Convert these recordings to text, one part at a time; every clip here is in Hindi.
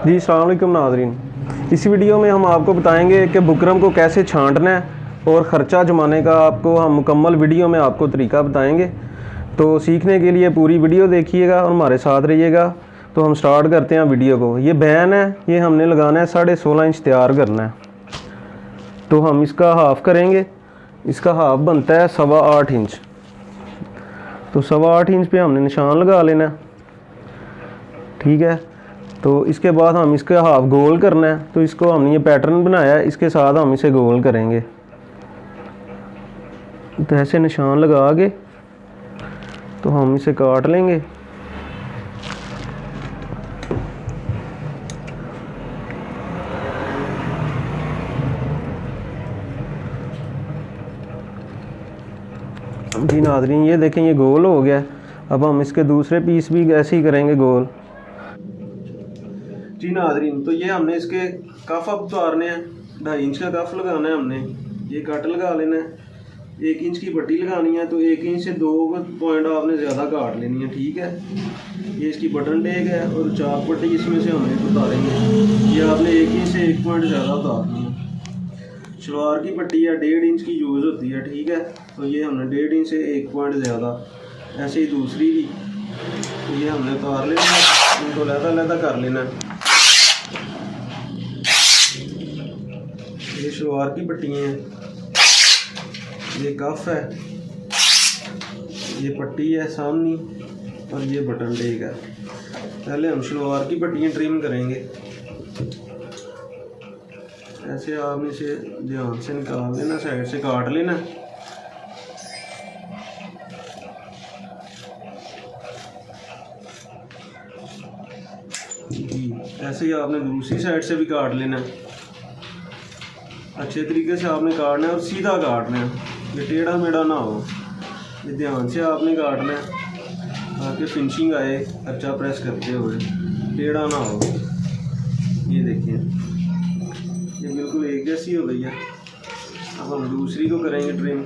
जी अस्सलाम वालेकुम नाज़रीन, इस वीडियो में हम आपको बताएंगे कि बुकरम को कैसे छांटना है और ख़र्चा जमाने का आपको हम मुकम्मल वीडियो में आपको तरीका बताएंगे। तो सीखने के लिए पूरी वीडियो देखिएगा और हमारे साथ रहिएगा। तो हम स्टार्ट करते हैं वीडियो को। ये बैन है, ये हमने लगाना है 16.5 इंच तैयार करना है। तो हम इसका हाफ़ करेंगे, इसका हाफ़ बनता है 8.25 इंच। तो 8.25 इंच पे हमने निशान लगा लेना है, ठीक है। तो इसके बाद हम इसका हाफ गोल करना है। तो इसको हमने ये पैटर्न बनाया है, इसके साथ हम इसे गोल करेंगे। तो ऐसे निशान लगा के तो हम इसे काट लेंगे। जी नाज़रीन, ये देखें ये गोल हो गया। अब हम इसके दूसरे पीस भी ऐसे ही करेंगे गोल। जी नाज़रीन, तो ये हमने इसके कफ अब उतारने हैं। 2.5 इंच का कफ लगाना है हमने, ये कट लगा लेना है। 1 इंच की पट्टी लगानी है, तो 1 इंच से 2 पॉइंट आपने ज़्यादा काट लेनी है, ठीक है। ये इसकी बटन टेक है और चाक पट्टी इसमें से हमने उतारेंगे। ये आपने 1 इंच से 1 पॉइंट ज़्यादा उतारनी है। शलवार की पट्टी है 1.5 इंच की यूज़ होती है, ठीक है। तो ये हमने 1.5 इंच से 1 पॉइंट ज़्यादा, ऐसे ही दूसरी भी। तो ये हमने उतार लेना है, इनको लहदा कर लेना है। ये शलवार की पट्टियाँ हैं, ये कफ है, ये पट्टी है सामनी और ये बटन टेक है। पहले हम शलवार की पट्टियाँ ट्रिम करेंगे। ऐसे आपने इसे ध्यान से निकाल लेना, साइड से काट लेना। जी ऐसे ही आपने दूसरी साइड से भी काट लेना। अच्छे तरीके से आपने काटना है और सीधा काटना है, ये टेढ़ा मेढ़ा ना हो। ये ध्यान से आपने काटना है ताकि फिनिशिंग आए अच्छा प्रेस करते हुए, टेढ़ा ना हो। ये देखिए ये बिल्कुल एक जैसी हो गई है। अब हम दूसरी को करेंगे ट्रिम।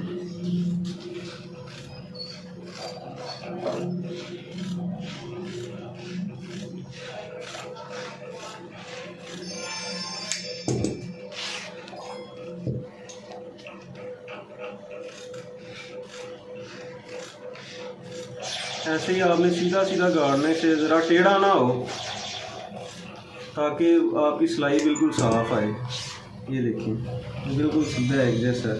ऐसे ही आपने सीधा सीधा काटने से ज़रा टेढ़ा ना हो, ताकि आपकी सिलाई बिल्कुल साफ़ आए। ये देखिए बिल्कुल सीधा एक जैसा है।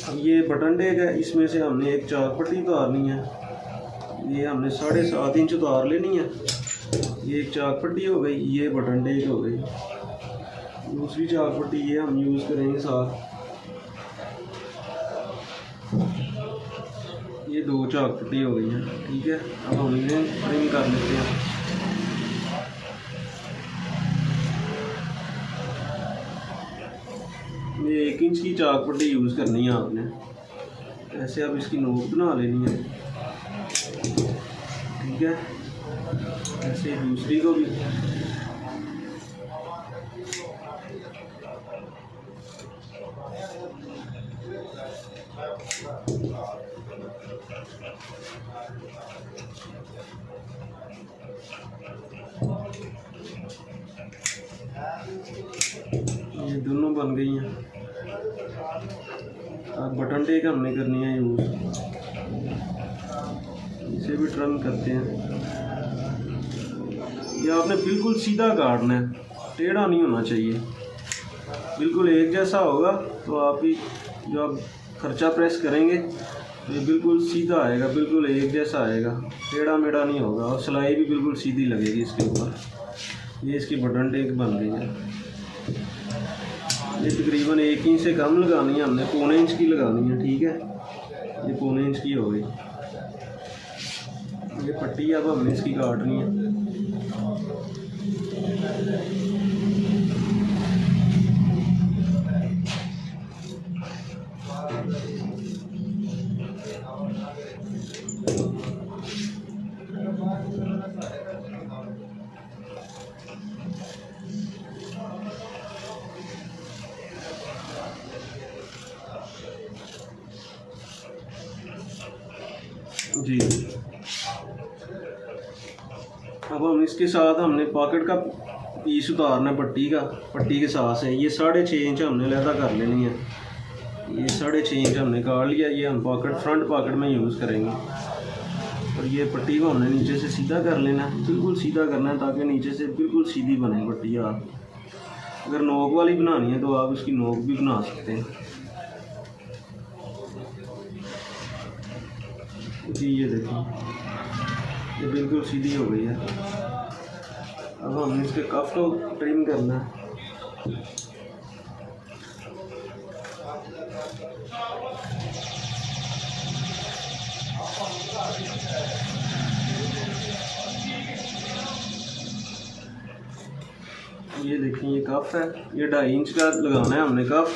अब ये बटन टेक है, इसमें से हमने एक चाक पट्टी उतारनी है। ये हमने 7.5 इंच उतार लेनी है। ये एक चाक पट्टी हो गई, ये बटन टेक हो गई। दूसरी चाक पट्टी ये हम यूज़ करेंगे साथ। ये 2 चाक पट्टी हो गई है, ठीक है। अब हम इन्हें ट्रिम कर लेते हैं। ये 1 इंच की चाक पट्टी यूज़ करनी है आपने। ऐसे अब इसकी नोक बना लेनी है, ठीक है। ऐसे दूसरी को भी। ये दोनों बन गई हैं। अब बटन टेक हमने करनी है यूज़, इसे भी ट्रिम करते हैं। ये आपने बिल्कुल सीधा काटना है, टेढ़ा नहीं होना चाहिए। बिल्कुल एक जैसा होगा तो आप ही जो आप खर्चा प्रेस करेंगे तो ये बिल्कुल सीधा आएगा, बिल्कुल एक जैसा आएगा, टेढ़ा मेढ़ा नहीं होगा और सिलाई भी बिल्कुल सीधी लगेगी इसके ऊपर। ये इसकी बटन टेक बन गई है। ये तकरीबन 1 इंच से कम लगानी है हमने, 1.25 इंच की लगानी है, ठीक है। ये 1.25 इंच की हो गई। ये पट्टी अब हमने इसकी काटनी है। जी अब हम इसके साथ हमने पॉकेट का पीस उतारना है पट्टी का, पट्टी के साथ से ये 6.5 इंच हमने लहदा कर लेनी है। ये 6.5 इंच हमने काट लिया, ये हम पॉकेट फ्रंट पॉकेट में यूज़ करेंगे। और ये पट्टी को हमने नीचे से सीधा कर लेना है, बिल्कुल सीधा करना है ताकि नीचे से बिल्कुल सीधी बने पट्टी। आप अगर नोक वाली बनानी है तो आप इसकी नोक भी बना सकते हैं। जी ये देखिए ये बिल्कुल सीधी हो गई है। अब हम इसके कफ को ट्रिम करना है। ये देखिए ये कफ है, ये 2.5 इंच का लगाना है हमने कफ।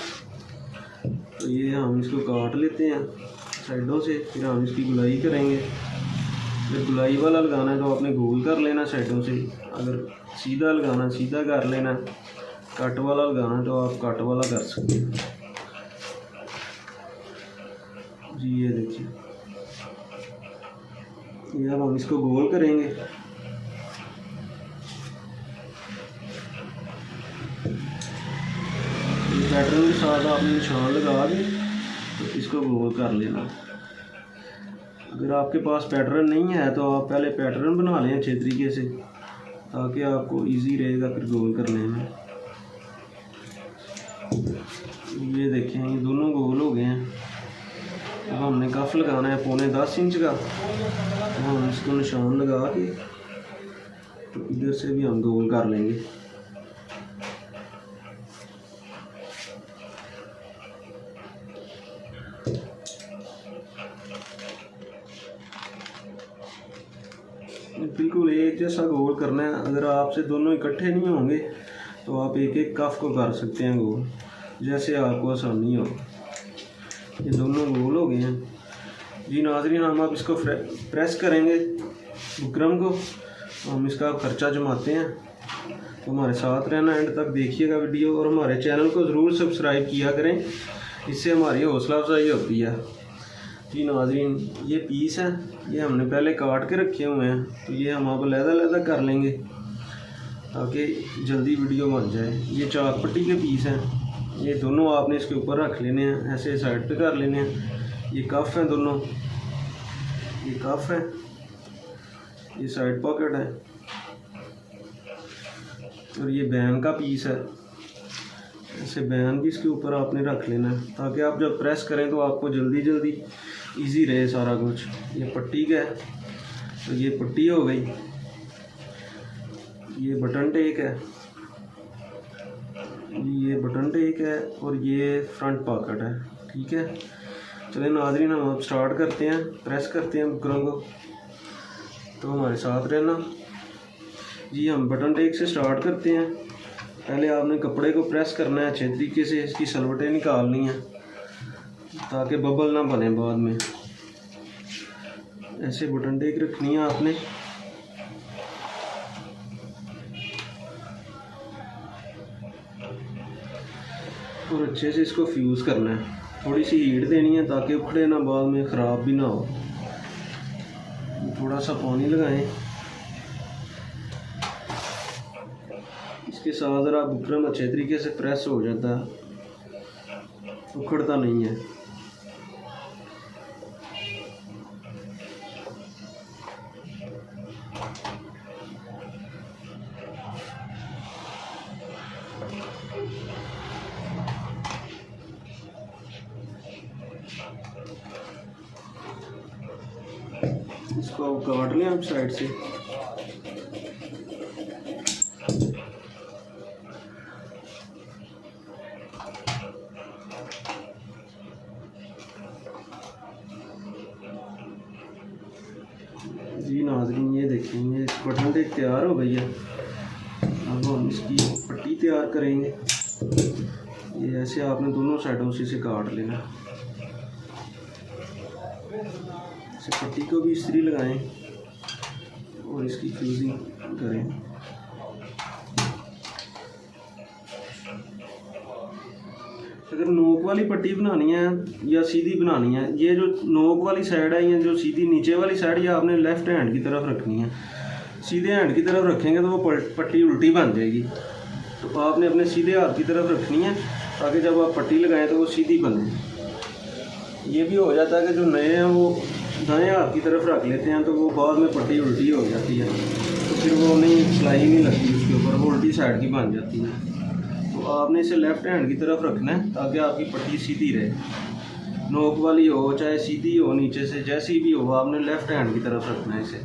तो ये हम इसको काट लेते हैं साइडों से, फिर हम इसकी गुलाई करेंगे। जब गुलाई वाला लगाना है तो आपने गोल कर लेना साइडों से, अगर सीधा लगाना सीधा कर लेना, कट वाला लगाना तो आप कट वाला कर सकते हैं। जी ये देखिए ये अब हम इसको गोल करेंगे। पैटर्न के साथ आपने निशान लगा के तो इसको गोल कर लेना। अगर आपके पास पैटर्न नहीं है तो आप पहले पैटर्न बना लें अच्छे तरीके से, ताकि आपको इजी रहेगा फिर गोल करने में। ये देखें ये दोनों गोल हो गए हैं। अब हमने कफ लगाना है 9.25 इंच का, तो हम इसको निशान लगा के तो इधर से भी हम गोल कर लेंगे। बिल्कुल एक जैसा गोल करना है। अगर आपसे दोनों इकट्ठे नहीं होंगे तो आप एक एक कफ को कर सकते हैं गोल, जैसे आपको आसानी हो। ये दोनों गोल हो गए हैं। जी नाज़रीन, हम अब इसको प्रेस करेंगे बुकरम को, तो हम इसका खर्चा जमाते हैं। तो हमारे साथ रहना, एंड तक देखिएगा वीडियो, और हमारे चैनल को ज़रूर सब्सक्राइब किया करें, इससे हमारी हौसला अफजाई होती है। जी नाज़रीन, ये पीस है, ये हमने पहले काट के रखे हुए हैं, तो ये हम अब अलग-अलग कर लेंगे ताकि जल्दी वीडियो बन जाए। ये चाक पट्टी के पीस हैं, ये दोनों आपने इसके ऊपर रख लेने हैं, ऐसे साइड पे कर लेने हैं। ये कफ हैं दोनों, ये कफ है, ये साइड पॉकेट है, और ये बैन का पीस है। ऐसे बैन भी इसके ऊपर आपने रख लेना है ताकि आप जब प्रेस करें तो आपको जल्दी जल्दी इजी रहे सारा कुछ। ये पट्टी का है, तो ये पट्टी हो गई। ये बटन टेक है, ये बटन टेक है, और ये फ्रंट पॉकेट है। ठीक है, चलिए नाज़रीन, हम अब स्टार्ट करते हैं, प्रेस करते हैं बुकरम को, तो हमारे साथ रहना। जी हम बटन टेक से स्टार्ट करते हैं। पहले आपने कपड़े को प्रेस करना है अच्छे तरीके से, इसकी सलवटें निकालनी है ताकि बबल ना बने बाद में। ऐसे बटन टेक रखनी है आपने। और अच्छे से इसको फ्यूज़ करना है, थोड़ी सी हीट देनी है ताकि उखड़े ना, बाद में ख़राब भी ना हो। थोड़ा सा पानी लगाएं, इसके साथ ज़रा बुकरम अच्छे तरीके से प्रेस हो जाता है, उखड़ता नहीं है। इसको काट लें आप साइड से। जी नाज़रीन, ये देखिए ये बटन टेक तैयार हो गई है। अब हम इसकी पट्टी तैयार करेंगे। ये ऐसे आपने दोनों साइडों से इसे काट लेना। इसे पट्टी को भी इस्त्री लगाएं और इसकी फ्यूजिंग करें। अगर नोक वाली पट्टी बनानी है या सीधी बनानी है, ये जो नोक वाली साइड है या जो सीधी नीचे वाली साइड, ये आपने लेफ़्ट हैंड की तरफ रखनी है। सीधे हैंड की तरफ रखेंगे तो वो पट्टी उल्टी बन जाएगी। तो आपने अपने सीधे हाथ की तरफ रखनी है ताकि जब आप पट्टी लगाएं तो वो सीधी बने। ये भी हो जाता है कि जो नए हैं वो दाएं हाथ की तरफ रख लेते हैं तो वो बाद में पट्टी उल्टी हो जाती है, तो फिर वो नहीं सिलाई नहीं लगती उसके ऊपर, वो उल्टी साइड की बन जाती है। तो आपने इसे लेफ़्ट हैंड की तरफ रखना है ताकि आपकी पट्टी सीधी रहे, नोक वाली हो चाहे सीधी हो, नीचे से जैसी भी हो, आपने लेफ़्ट हैंड की तरफ रखना है इसे।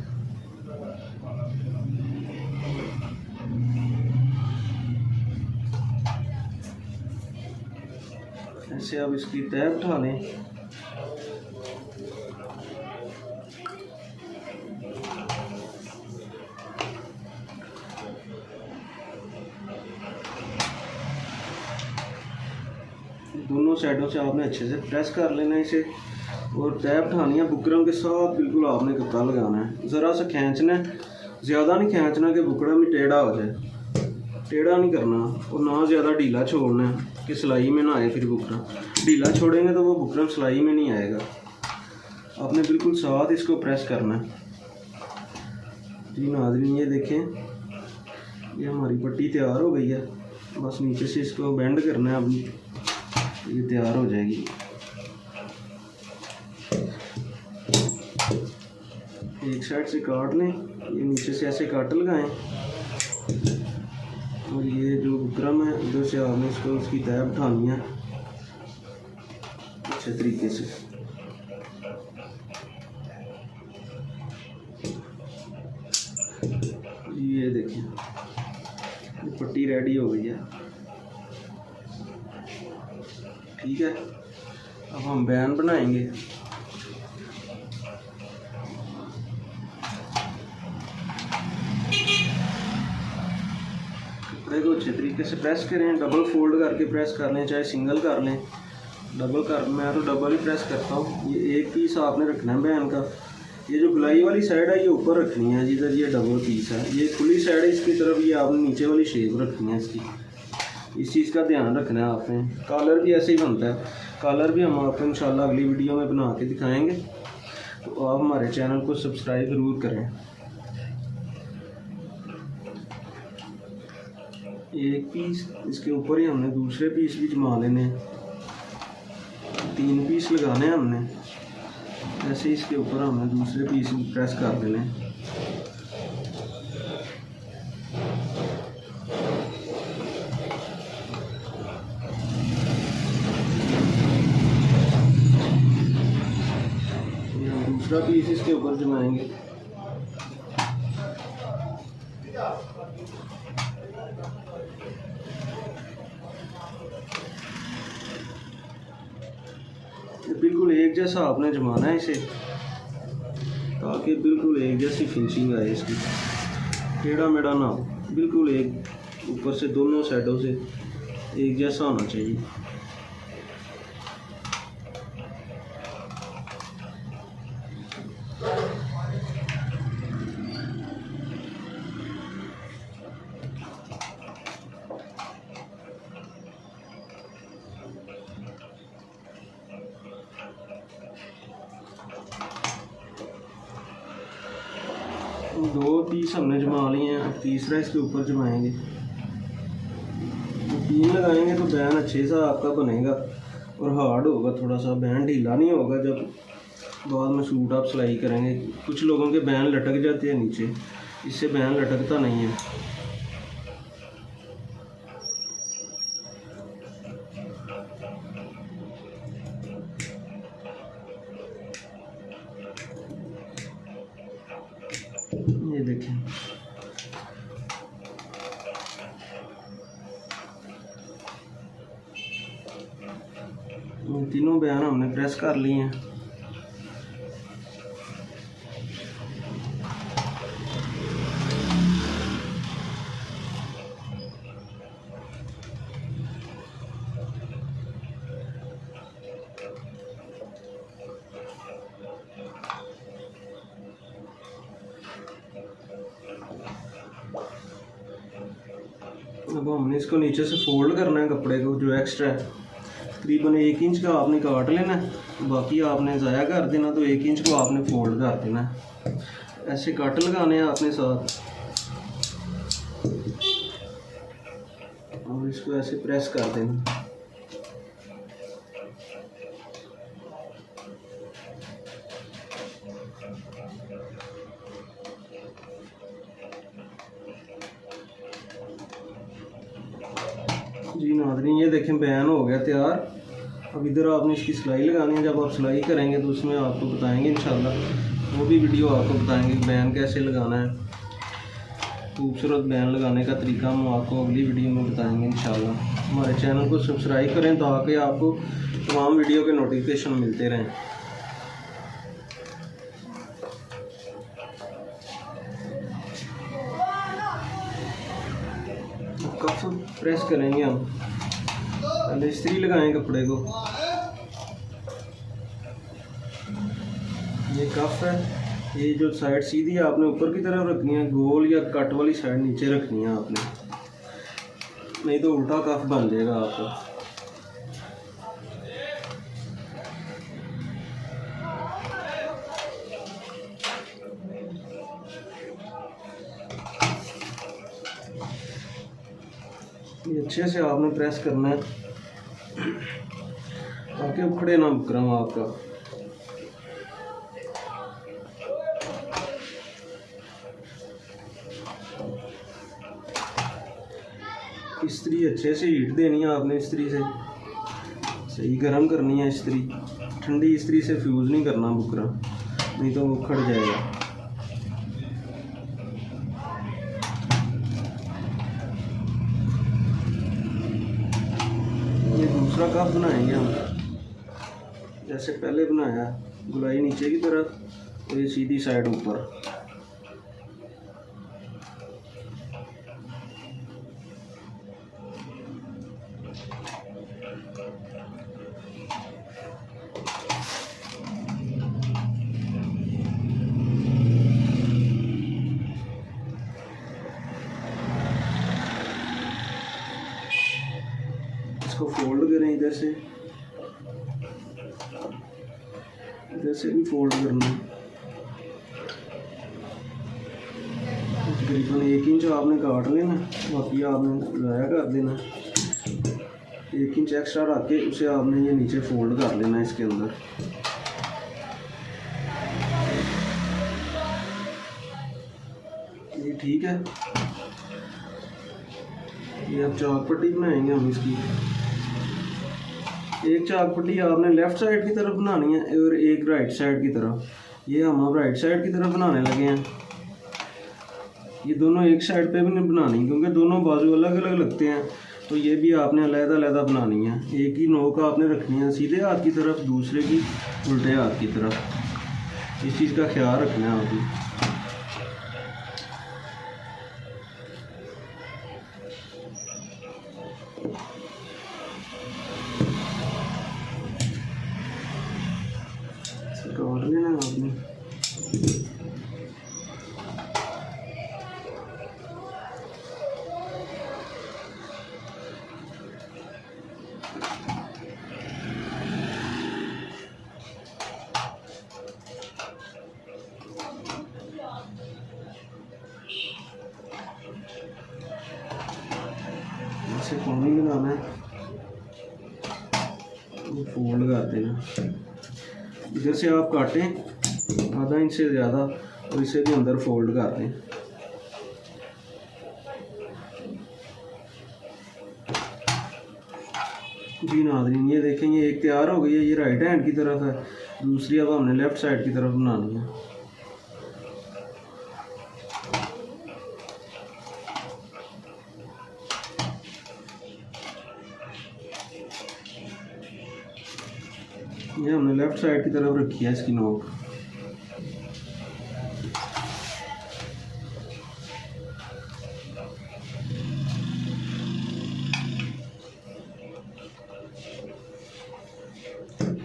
ऐसे अब इसकी तय उठा लें। दोनों साइडों से आपने अच्छे से प्रेस कर लेना है इसे, और तय उठानी है बुकरम के साथ बिल्कुल आपने कक्का लगाना है। ज़रा सा खींचना है, ज़्यादा नहीं खींचना कि बुकरम ही टेढ़ा हो जाए, टेढ़ा नहीं करना, और ना ज़्यादा ढीला छोड़ना है कि सिलाई में ना आए फिर बुकरम। ढीला छोड़ेंगे तो वो बुकरम सिलाई में नहीं आएगा। आपने बिल्कुल साथ इसको प्रेस करना है। जी नाज़रीन, ये देखें, ये हमारी पट्टी तैयार हो गई है। बस नीचे से इसको बेंड करना है, अब ये तैयार हो जाएगी। एक साइड से काट लें, ये नीचे से ऐसे काट लगाएं, और ये जो बुकरम है उधर से आपने इसको उसकी तय उठानी है अच्छे तरीके से। ये देखिए, ये पट्टी रेडी हो गई है। ठीक है, अब हम बैन बनाएंगे। कपड़े को अच्छे तरीके से प्रेस करें, डबल फोल्ड करके प्रेस कर लें, चाहे सिंगल कर लें। मैं तो डबल ही प्रेस करता हूँ। ये एक पीस आपने रखना है बैन का। ये जो गुलाई वाली साइड है ये ऊपर रखनी है, जिधर ये डबल पीस है। ये खुली साइड है इसकी तरफ, ये आपने नीचे वाली शेप रखनी है इसकी। इस चीज़ का ध्यान रखना है आपने। कॉलर भी ऐसे ही बनता है, कॉलर भी हम आपको इंशाल्लाह अगली वीडियो में बना के दिखाएंगे, तो आप हमारे चैनल को सब्सक्राइब ज़रूर करें। एक पीस इसके ऊपर ही हमने दूसरे पीस भी जमा लेने हैं। 3 पीस लगाने हैं हमने। ऐसे इसके ऊपर हमने दूसरे पीस भी प्रेस कर देने हैं। दूसरा पीस इसके ऊपर जमाएंगे। बिल्कुल एक जैसा आपने जमाना है इसे, ताकि बिल्कुल एक जैसी फिनिशिंग आए इसकी, टेढ़ा मेढ़ा ना हो, बिल्कुल एक ऊपर से दोनों साइडों से एक जैसा होना चाहिए। दो पीस हमने जमा लिए हैं, अब तीसरा इसके ऊपर जमाएंगे। तो 3 लगाएंगे तो बैन अच्छे सा आपका बनेगा और हार्ड होगा थोड़ा सा, बैन ढीला नहीं होगा जब बाद में सूट आप सिलाई करेंगे। कुछ लोगों के बैन लटक जाते हैं नीचे, इससे बैन लटकता नहीं है। ये देखें, तीनों बैन हमने प्रेस कर लिए हैं। अब हमने इसको नीचे से फोल्ड करना है, कपड़े को जो एक्स्ट्रा है तकरीबन 1 इंच का आपने काट लेना है, बाकी आपने ज़ाया कर देना, तो 1 इंच को आपने फोल्ड कर देना है। ऐसे कट लगाने हैं आपने साथ। और इसको ऐसे प्रेस कर देना। जी नाज़रीन, ये देखें बैन हो गया तैयार। अब इधर आपने इसकी सिलाई लगानी है। जब आप सिलाई करेंगे तो उसमें आपको बताएंगे इंशाल्लाह, वो भी वीडियो आपको बताएंगे बैन कैसे लगाना है। खूबसूरत बैन लगाने का तरीका हम आपको अगली वीडियो में बताएंगे इंशाल्लाह। हमारे चैनल को सब्सक्राइब करें ताकि आपको तमाम वीडियो के नोटिफिकेशन मिलते रहें। कफ प्रेस करेंगे हम, पहले इस्त्री लगाएं कपड़े को। ये कफ है, ये जो साइड सीधी है आपने ऊपर की तरफ रखनी है, गोल या कट वाली साइड नीचे रखनी है आपने, नहीं तो उल्टा कफ बन जाएगा आपका। ये अच्छे से आपने प्रेस करना है ताकि उखड़े ना बुकरम आपका। इस्त्री अच्छे से हीट देनी है आपने, इस्त्री से सही गर्म करनी है इस्त्री। ठंडी इस्त्री से फ्यूज़ नहीं करना बुकरम, नहीं तो वो उखड़ जाएगा। ये दूसरा कप बनाएंगे हम, जैसे पहले बनाया, गुलाई नीचे की तरफ और ये सीधी साइड ऊपर। इसको फोल्ड करें, इधर से भी फोल्ड करना है। तकरीबन 1 इंच आपने काट लेना, बाकी आपने ज़ाया कर देना। 1 इंच एक्स्ट्रा रख के उसे आपने ये नीचे फोल्ड कर लेना इसके अंदर। ये ठीक है। ये अब चाक पट्टी बनाएंगे हम इसकी। एक चाक पट्टी आपने लेफ़्ट साइड की तरफ बनानी है और एक राइट साइड की तरफ। ये हम अब राइट साइड की तरफ बनाने लगे हैं। ये दोनों एक साइड पे भी नहीं बनानी क्योंकि दोनों बाजू अलग अलग लगते हैं, तो ये भी आपने अलग-अलग बनानी है। एक ही नोक आपने रखनी है सीधे हाथ की तरफ, दूसरे की उल्टे हाथ की तरफ। इस चीज़ का ख्याल रखना है आपको। काट लेना आपने। ऐसे पानी लगाना है, फोल्ड कर देना। इधर से आप काटें आधा इंच से ज़्यादा और इसे भी अंदर फोल्ड कर दें। जी नाज़रीन, ये देखें, ये एक तैयार हो गई है। ये राइट हैंड की तरफ है, दूसरी अब हमने लेफ़्ट साइड की तरफ बनानी है। ये हमने लेफ़्ट साइड की तरफ रखी है इसकी नोक।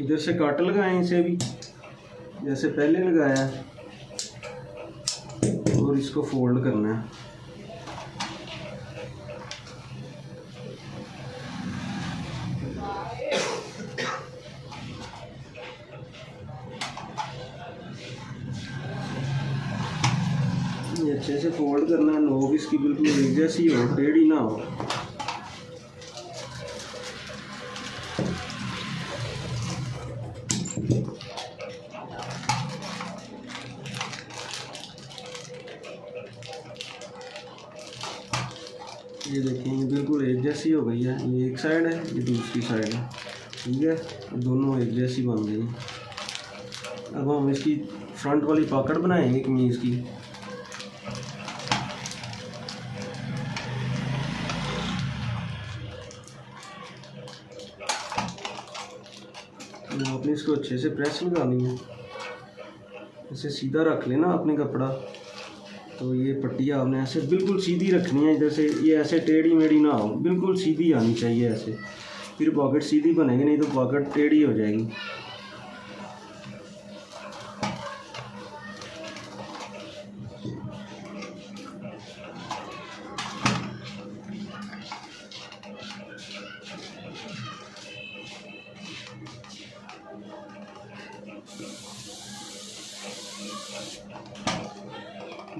इधर से काट लगाएं इसे भी जैसे पहले लगाया और इसको फोल्ड करना है। ये अच्छे से फोल्ड करना है, नोक इसकी बिल्कुल एक जैसी हो, टेढ़ी ना हो। ये देखें बिल्कुल एक जैसी हो गई है, ये एक साइड है, ये दूसरी साइड है, ठीक है, दोनों एक जैसी बन गई। अब हम इसकी फ्रंट वाली पॉकेट बनाएंगे कमीज़ की। आपने इसको अच्छे से प्रेस लगानी है, इसे सीधा रख लेना आपने कपड़ा। तो ये पट्टी आपने ऐसे बिल्कुल सीधी रखनी है, इधर से ये ऐसे टेढ़ी मेढ़ी ना हो, बिल्कुल सीधी आनी चाहिए ऐसे, फिर पॉकेट सीधी बनेगी, नहीं तो पॉकेट टेढ़ी हो जाएगी।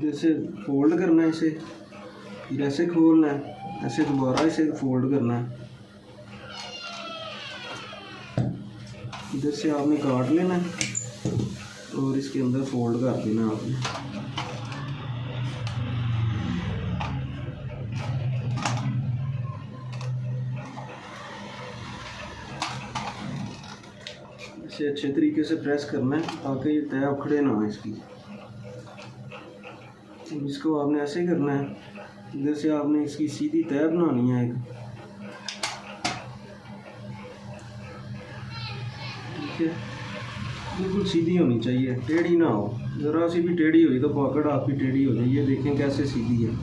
जैसे फोल्ड करना है इसे, फिर ऐसे खोलना है, ऐसे दोबारा इसे फोल्ड करना है, इधर से आपने काट लेना है और इसके अंदर फोल्ड कर देना आपने। इसे अच्छे तरीके से प्रेस करना है ताकि ये तय उखड़े ना हो इसकी। इसको आपने ऐसे करना है, इधर से आपने इसकी सीधी तय बनानी है एक, ठीक है, बिल्कुल सीधी होनी चाहिए, टेढ़ी ना हो, ज़रा सी भी टेढ़ी हुई तो पॉकेट आपकी टेढ़ी हो जाएगी। ये देखें कैसे सीधी है।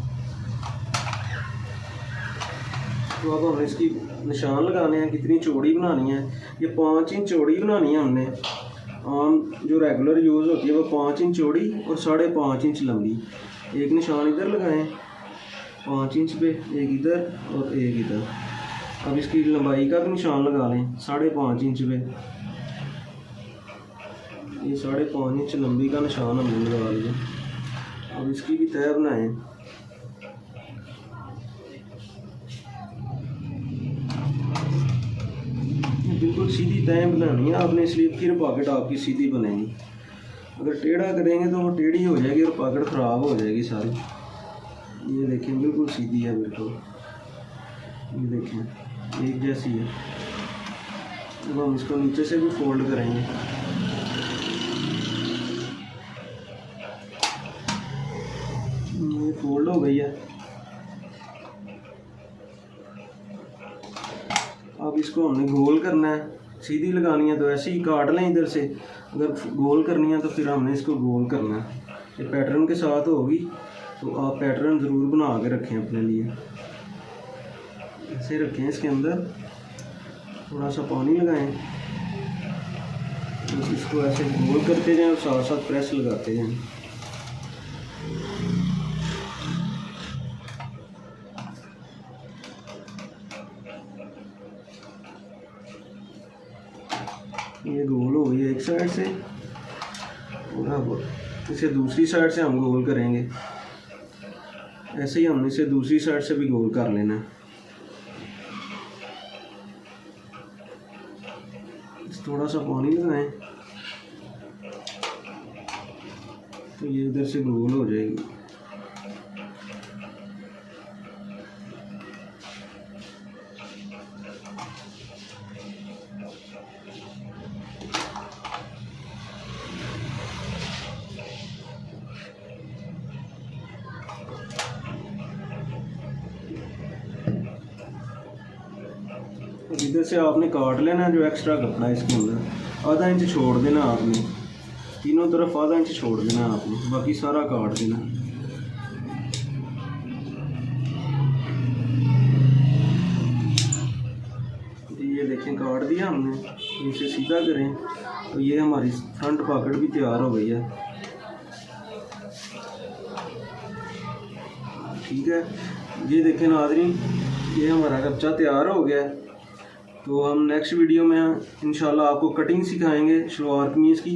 तो अब हमें इसकी निशान लगाने हैं, कितनी चौड़ी बनानी है। ये 5 इंच चौड़ी बनानी है हमने, आम जो रेगुलर यूज़ होती है वो 5 इंच चौड़ी और 5.5 इंच लंबी। एक निशान इधर लगाएं 5 इंच पे, एक इधर और एक इधर। अब इसकी लंबाई का भी निशान लगा लें 5.5 इंच पे, ये 5.5 इंच लंबी का निशान हमने लगा लिया। अब इसकी भी तय बनाएं, बिल्कुल सीधी तय बनानी है आपने, इसलिए फिर पॉकेट आपकी सीधी बनेगी। अगर टेढ़ा करेंगे तो वो टेढ़ी हो जाएगी और पॉकेट ख़राब हो जाएगी सारी। ये देखें बिल्कुल सीधी है, बिल्कुल ये देखें एक जैसी है। अब हम इसको नीचे से भी फोल्ड करेंगे। ये फोल्ड हो गई है। अब इसको हमने गोल करना है, सीधी लगानी है तो ऐसे ही काट लें इधर से, अगर गोल करनी है तो फिर हमने इसको गोल करना है। ये पैटर्न के साथ होगी तो आप पैटर्न ज़रूर बना के रखें अपने लिए। ऐसे रखें, इसके अंदर थोड़ा सा पानी लगाएं, तो इसको ऐसे गोल करते जाएं और साथ साथ प्रेस लगाते जाएं। ये गोल हो गई है एक साइड से, और अब इसे दूसरी साइड से हम गोल करेंगे। ऐसे ही हमने इसे दूसरी साइड से भी गोल कर लेना है। थोड़ा सा पानी लगाएं तो ये इधर से गोल हो जाएगी। इधर से आपने काट लेना जो एक्स्ट्रा कपड़ा है इसके अंदर, आधा इंच छोड़ देना आपने, तीनों तरफ आधा इंच छोड़ देना आपने, बाकी सारा काट देना। ये देखें काट दिया हमने, इसे सीधा करें तो ये हमारी फ्रंट पॉकेट भी तैयार हो गई है। ठीक है, ये देखें नाज़रीन, ये हमारा कच्चा तैयार हो गया है। तो हम नेक्स्ट वीडियो में इंशाल्लाह आपको कटिंग सिखाएंगे शलवार कमीज़ की।